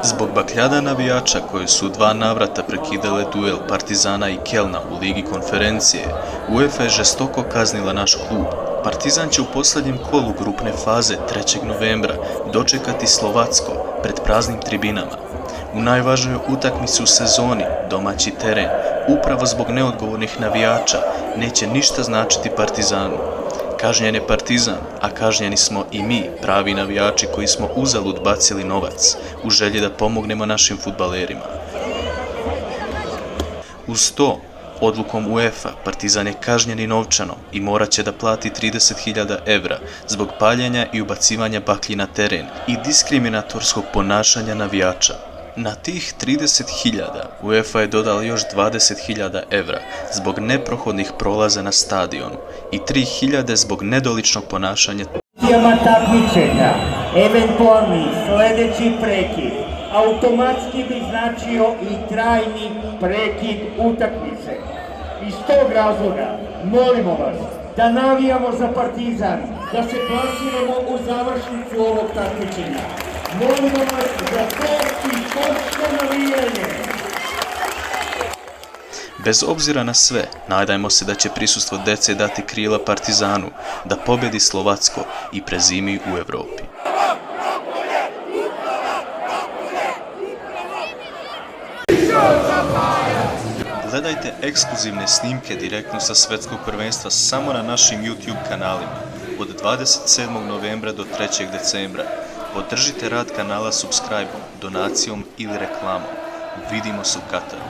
Zbog bakljada navijača koji su u 2 navrata prekidale duel Partizana i Kelna u Ligi konferencije, UEFA je žestoko kaznila naš klub. Partizan će u posljednjem kolu grupne faze 3. novembra dočekati Slovacko pred praznim tribinama. U najvažnijoj utakmici u sezoni, domaći teren, upravo zbog neodgovornih navijača, neće ništa značiti Partizanu. Kažnjen je Partizan, a kažnjeni smo i mi, pravi navijači koji smo uzalud bacili novac, u želji da pomognemo našim fudbalerima. Uz to, odlukom UEFA, Partizan je kažnjen i novčano i morat će da plati 30.000 evra zbog paljenja i ubacivanja baklji na teren i diskriminatorskog ponašanja navijača. Na tih 30.000 UEFA je dodala još 20.000 evra zbog neprohodnih prolaza na stadionu i 3.000 zbog nedoličnog ponašanja. Takmičenja, eventualni sljedeći prekid automatski bi značio i trajni prekid utakmice. Iz tog razloga molimo vas da navijamo za Partizan, da se plasiramo u završnicu ovog takmičenja. Molimo vas za to i točno navijanje. Bez obzira na sve, nadajmo se da će prisustvo dece dati krila Partizanu da pobjedi Slovacko i prezimi u Evropi. Gledajte ekskluzivne snimke direktno sa svetskog prvenstva samo na našim YouTube kanalima od 27. novembra do 3. decembra. Podržite rad kanala subscribe-om, donacijom ili reklamom. Vidimo se u Kataru.